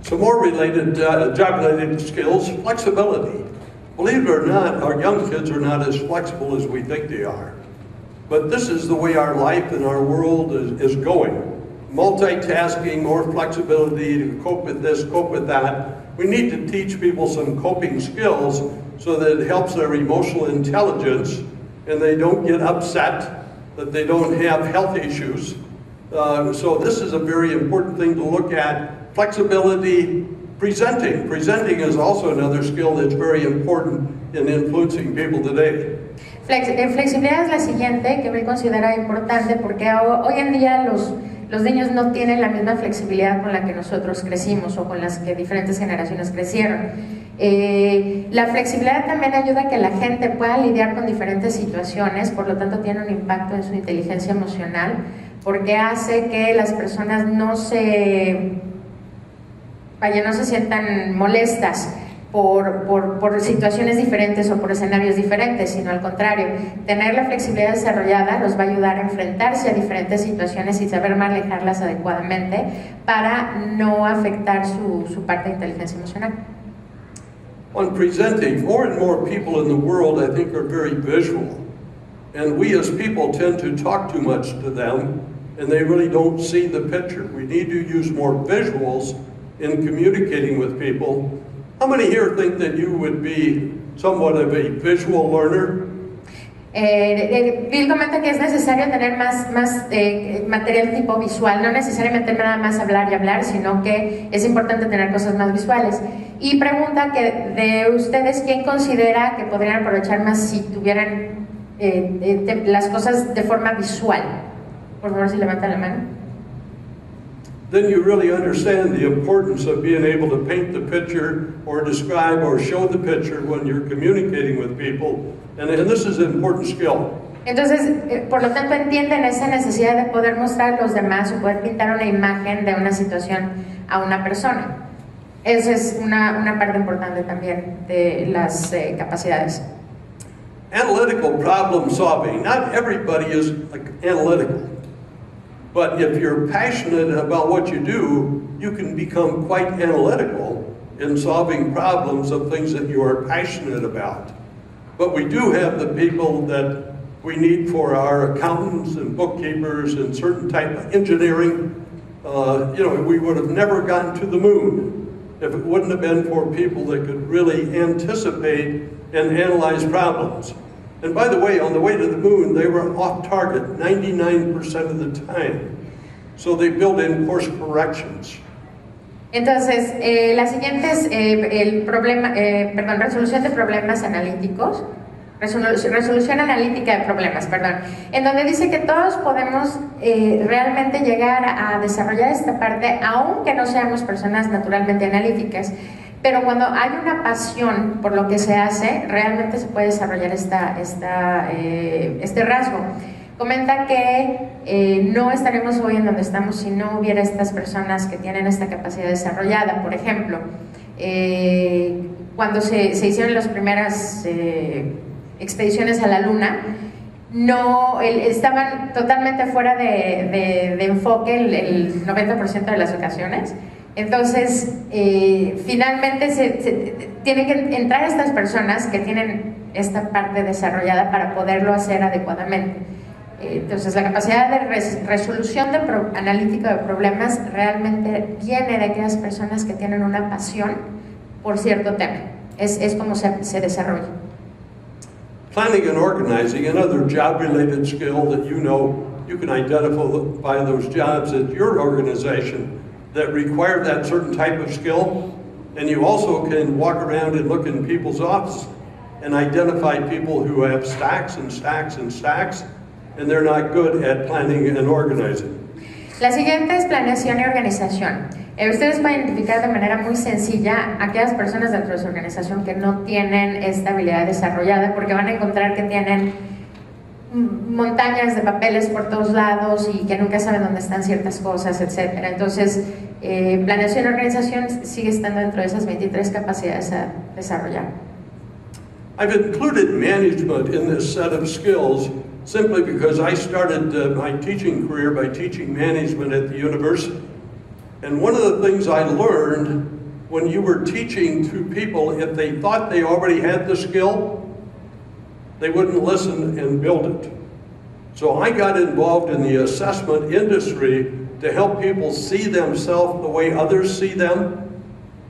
Some more related, job-related skills, flexibility. Believe it or not, our young kids are not as flexible as we think they are. But this is the way our life and our world is going. Multitasking, more flexibility to cope with this, cope with that. We need to teach people some coping skills so that it helps their emotional intelligence and they don't get upset, that they don't have health issues. So this is a very important thing to look at. Flexibility, presenting. Presenting is also another skill that's very important in influencing people today. Flexibilidad es la siguiente que él considera importante porque hoy en día los niños no tienen la misma flexibilidad con la que nosotros crecimos o con las que diferentes generaciones crecieron. La flexibilidad también ayuda a que la gente pueda lidiar con diferentes situaciones, por lo tanto tiene un impacto en su inteligencia emocional porque hace que las personas no se sientan molestas por situaciones diferentes o por escenarios diferentes, sino al contrario, tener la flexibilidad desarrollada los va a ayudar a enfrentarse a diferentes situaciones y saber manejarlas adecuadamente para no afectar su parte de inteligencia emocional. On presenting, more and more people in the world, I think, are very visual. And we as people tend to talk too much to them, and they really don't see the picture. We need to use more visuals in communicating with people. How many here think that you would be somewhat of a visual learner? Bill comenta que es necesario tener más material tipo visual, no necesariamente nada más hablar y hablar, sino que es importante tener cosas más visuales. Y pregunta que de ustedes, ¿quién considera que podrían aprovechar más si tuvieran las cosas de forma visual? Por favor, si levantan la mano. Then you really understand the importance of being able to paint the picture or describe or show the picture when you're communicating with people. And this is an important skill. Entonces, por lo tanto, entienden esa necesidad de poder mostrar a los demás o poder pintar una imagen de una situación a una persona. Esa es una parte importante también de las capacidades. Analytical problem solving. Not everybody is analytical. But if you're passionate about what you do, you can become quite analytical in solving problems of things that you are passionate about. But we do have the people that we need for our accountants and bookkeepers and certain type of engineering. We would have never gotten to the moon if it wouldn't have been for people that could really anticipate and analyze problems. And by the way, on the way to the moon, they were off target 99% of the time. So they built in course corrections. Entonces, la siguiente es resolución de problemas analíticos, resolución analítica de problemas, en donde dice que todos podemos realmente llegar a desarrollar esta parte, aunque no seamos personas naturalmente analíticas. Pero cuando hay una pasión por lo que se hace, realmente se puede desarrollar este rasgo. Comenta que no estaremos hoy en donde estamos si no hubiera estas personas que tienen esta capacidad desarrollada. Por ejemplo, cuando se hicieron las primeras expediciones a la Luna, estaban totalmente fuera de enfoque el 90% de las ocasiones. Entonces, finalmente tienen que entrar estas personas que tienen esta parte desarrollada para poderlo hacer adecuadamente. Entonces, la capacidad de resolución analítica de problemas realmente viene de aquellas personas que tienen una pasión por cierto tema. Es como se desarrolla. Planning and organizing, another job-related skill that you can identify those jobs at your organization that require that certain type of skill, and you also can walk around and look in people's offices and identify people who have stacks and stacks and stacks, and they're not good at planning and organizing. La siguiente es planeación y organización. Ustedes pueden identificar de manera muy sencilla a aquellas personas dentro de su organización que no tienen esta habilidad desarrollada, porque van a encontrar que tienen montañas de papeles por todos lados y que nunca saben dónde están ciertas cosas, etc. Entonces, planeación y organización sigue estando dentro de esas 23 capacidades a desarrollar. I've included management in this set of skills simply because I started my teaching career by teaching management at the university. And one of the things I learned when you were teaching to people, if they thought they already had the skill, they wouldn't listen and build it. So I got involved in the assessment industry to help people see themselves the way others see them,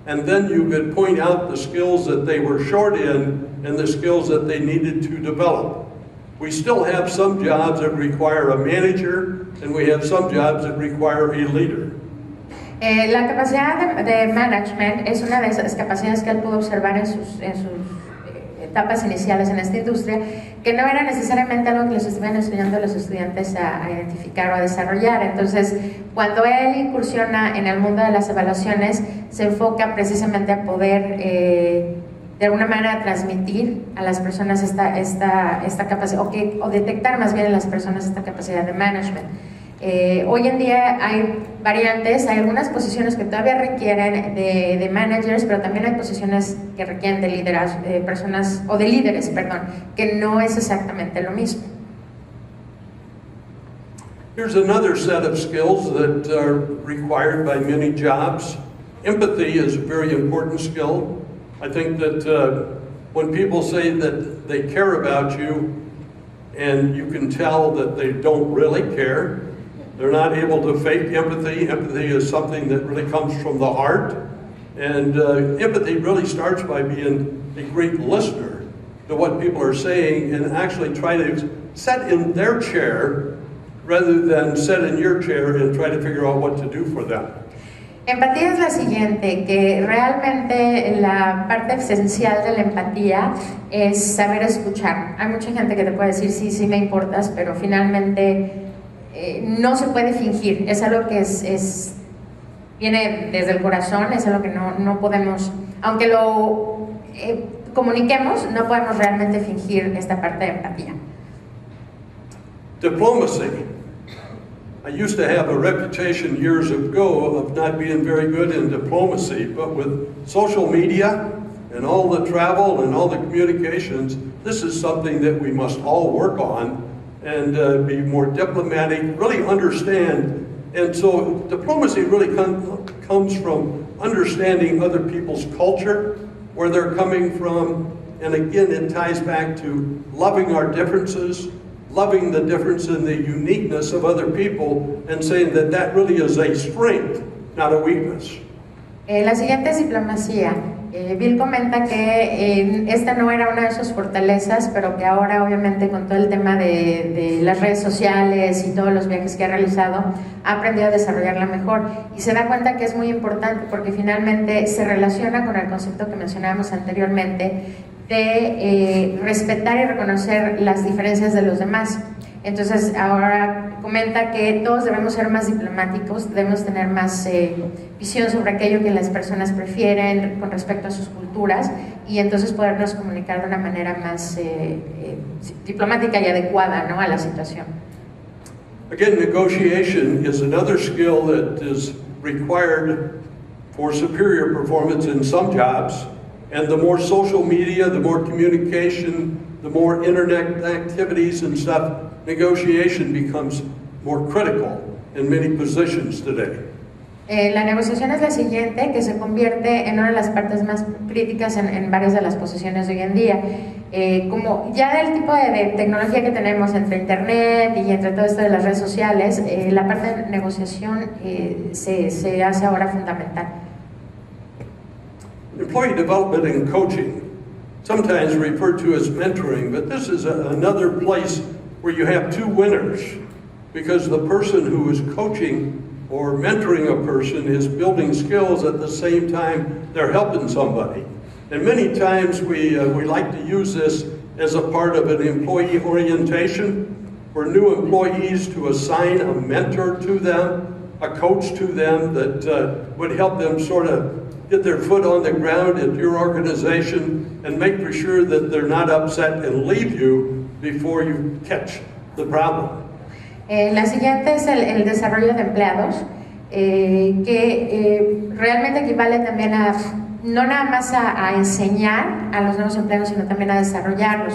and then you could point out the skills that they were short in and the skills that they needed to develop. We still have some jobs that require a manager, and we have some jobs that require a leader. La capacidad de management es una de esas capacidades que él pudo observar en sus etapas iniciales en esta industria, que no era necesariamente algo que les estuvieran enseñando a los estudiantes a identificar o a desarrollar. Entonces, cuando él incursiona en el mundo de las evaluaciones, se enfoca precisamente a poder de alguna manera transmitir a las personas esta capacidad, o detectar más bien en las personas esta capacidad de management. Hoy en día hay variantes, hay algunas posiciones que todavía requieren de managers, pero también hay posiciones que requieren de liderazgo, de líderes, perdón, que no es exactamente lo mismo. Here's another set of skills that are required by many jobs. Empathy is a very important skill. I think that when people say that they care about you, and you can tell that they don't really care, they're not able to fake empathy. Empathy is something that really comes from the heart. And empathy really starts by being a great listener to what people are saying and actually try to sit in their chair rather than sit in your chair and try to figure out what to do for them. Empatía es la siguiente, que realmente la parte esencial de la empatía es saber escuchar. Hay mucha gente que te puede decir, sí, sí me importas, pero finalmente no se puede fingir. Es algo que viene desde el corazón, es algo que no podemos, aunque lo comuniquemos, no podemos realmente fingir esta parte de empatía. Diplomacy. I used to have a reputation years ago of not being very good in diplomacy, but with social media and all the travel and all the communications, this is something that we must all work on and be more diplomatic, really understand. And so diplomacy really comes from understanding other people's culture, where they're coming from, and again it ties back to loving our differences, loving the difference in the uniqueness of other people, and saying that that really is a strength, not a weakness. La siguiente es diplomacia. Bill comenta que esta no era una de sus fortalezas, pero que ahora obviamente con todo el tema de las redes sociales y todos los viajes que ha realizado, ha aprendido a desarrollarla mejor. Y se da cuenta que es muy importante porque finalmente se relaciona con el concepto que mencionábamos anteriormente de respetar y reconocer las diferencias de los demás. Entonces ahora comenta que todos debemos ser más diplomáticos, debemos tener más visión sobre aquello que las personas prefieren con respecto a sus culturas y entonces podernos comunicar de una manera más diplomática y adecuada, ¿no?, a la situación. Again, negotiation is another skill that is required for superior performance in some jobs. And the more social media, the more communication, the more internet activities and stuff, negotiation becomes more critical in many positions today. La negociación es la siguiente, que se convierte en una de las partes más críticas en varias de las posiciones de hoy en día. Como ya del tipo de tecnología que tenemos entre internet y entre todo esto de las redes sociales, la parte de negociación se hace ahora fundamental. Employee development and coaching, sometimes referred to as mentoring, but this is another place where you have two winners, because the person who is coaching or mentoring a person is building skills at the same time they're helping somebody. And many times we like to use this as a part of an employee orientation, for new employees to assign a mentor to them, a coach to them that would help them sort of get their foot on the ground at your organization and make for sure that they're not upset and leave you before you catch the problem. La siguiente es el desarrollo de empleados, que realmente equivale también a no nada más a enseñar a los nuevos empleados, sino también a desarrollarlos.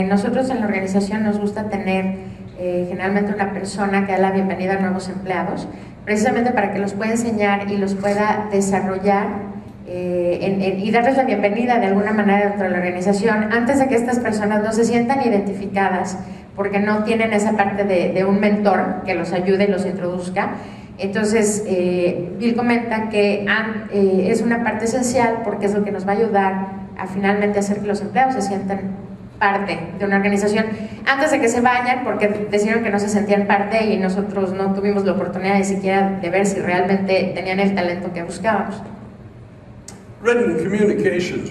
Nosotros en la organización nos gusta tener generalmente una persona que da la bienvenida a nuevos empleados, precisamente para que los pueda enseñar y los pueda desarrollar y darles la bienvenida de alguna manera dentro de la organización, antes de que estas personas no se sientan identificadas, porque no tienen esa parte de un mentor que los ayude y los introduzca. Entonces, Bill comenta que es una parte esencial porque es lo que nos va a ayudar a finalmente hacer que los empleados se sientan parte de una organización antes de que se vayan, porque decidieron que no se sentían parte y nosotros no tuvimos la oportunidad ni siquiera de ver si realmente tenían el talento que buscábamos. Written communications,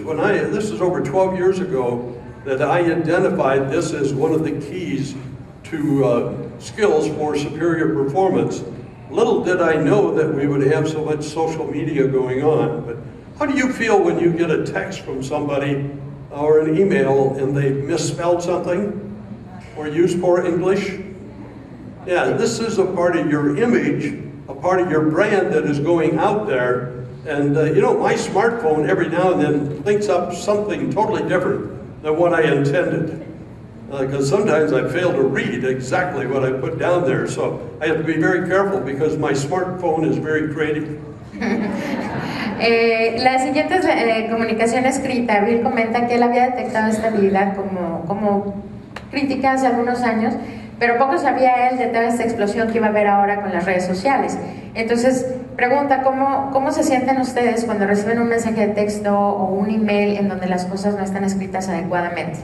this is over 12 years ago that I identified this as one of the keys to skills for superior performance. Little did I know that we would have so much social media going on. But how do you feel when you get a text from somebody or an email and they misspelled something or use poor English? Yeah, this is a part of your image, a part of your brand that is going out there. And you know, my smartphone every now and then thinks up something totally different than what I intended. Because sometimes I fail to read exactly what I put down there, so I have to be very careful because my smartphone is very creative. La siguiente es comunicación escrita. Bill comenta que él había detectado esta habilidad como crítica hace algunos años, pero poco sabía él de toda esta explosión que iba a haber ahora con las redes sociales. Entonces pregunta, ¿cómo se sienten ustedes cuando reciben un mensaje de texto o un email en donde las cosas no están escritas adecuadamente?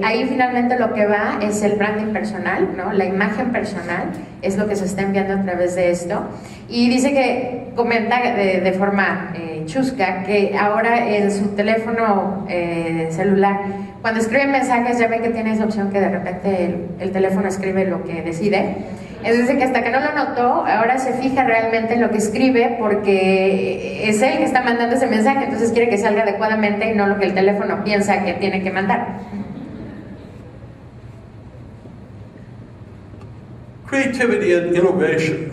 Ahí finalmente lo que va es el branding personal, ¿no? La imagen personal es lo que se está enviando a través de esto. Y dice que comenta de forma chusca que ahora en su teléfono celular, cuando escribe mensajes ya ve que tiene esa opción que de repente el teléfono escribe lo que decide. Entonces que hasta que no lo notó, ahora se fija realmente en lo que escribe porque es él que está mandando ese mensaje, entonces quiere que salga adecuadamente y no lo que el teléfono piensa que tiene que mandar. Creativity and innovation.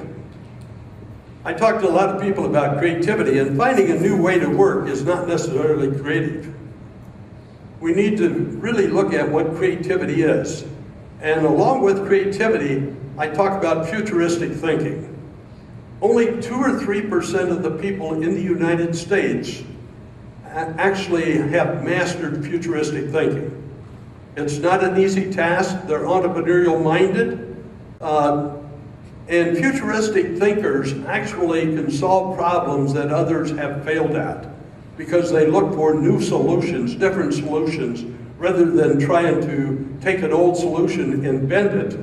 I talked to a lot of people about creativity, and finding a new way to work is not necessarily creative. We need to really look at what creativity is. And along with creativity, I talk about futuristic thinking. Only 2 or 3% of the people in the United States actually have mastered futuristic thinking. It's not an easy task. They're entrepreneurial minded. And futuristic thinkers actually can solve problems that others have failed at because they look for new solutions, different solutions, rather than trying to take an old solution and bend it.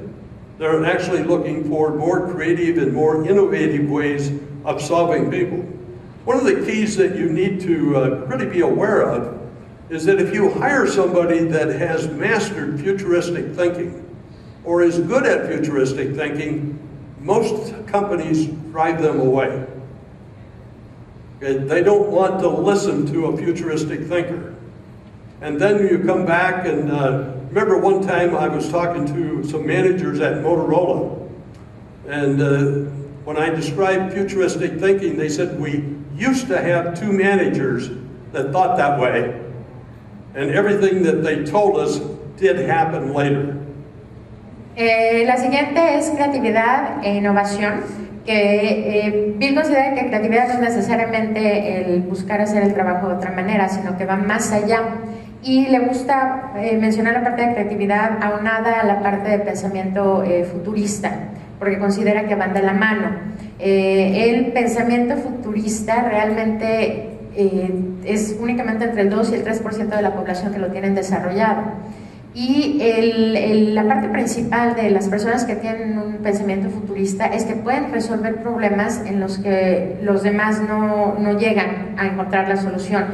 They're actually looking for more creative and more innovative ways of solving people. One of the keys that you need to really be aware of is that if you hire somebody that has mastered futuristic thinking, or is good at futuristic thinking, most companies drive them away. Okay? They don't want to listen to a futuristic thinker. And then you come back and remember one time I was talking to some managers at Motorola, and when I described futuristic thinking, they said we used to have 2 managers that thought that way, and everything that they told us did happen later. La siguiente es creatividad e innovación, que Bill considera que creatividad no es necesariamente el buscar hacer el trabajo de otra manera, sino que va más allá. Y le gusta mencionar la parte de creatividad aunada a la parte de pensamiento futurista, porque considera que van de la mano. El pensamiento futurista realmente es únicamente entre el 2 y el 3% de la población que lo tienen desarrollado. Y la parte principal de las personas que tienen un pensamiento futurista es que pueden resolver problemas en los que los demás no llegan a encontrar la solución,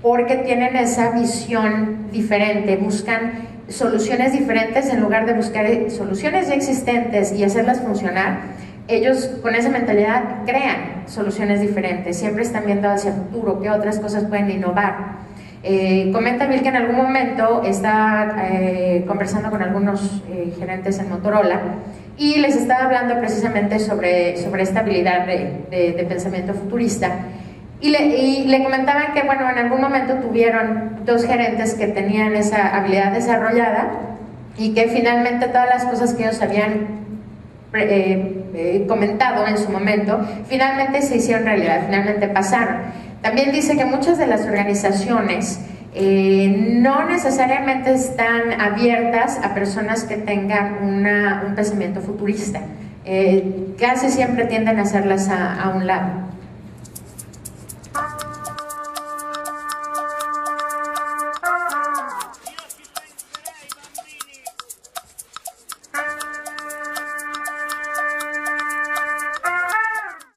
porque tienen esa visión diferente, buscan soluciones diferentes en lugar de buscar soluciones ya existentes y hacerlas funcionar. Ellos con esa mentalidad crean soluciones diferentes, siempre están viendo hacia el futuro, qué otras cosas pueden innovar. Comenta Bill que en algún momento está conversando con algunos gerentes en Motorola y les estaba hablando precisamente sobre esta habilidad de pensamiento futurista, Y le comentaban que, bueno, en algún momento tuvieron 2 gerentes que tenían esa habilidad desarrollada y que finalmente todas las cosas que ellos habían comentado en su momento, finalmente se hicieron realidad, finalmente pasaron. También dice que muchas de las organizaciones no necesariamente están abiertas a personas que tengan un pensamiento futurista. Casi siempre tienden a hacerlas a un lado.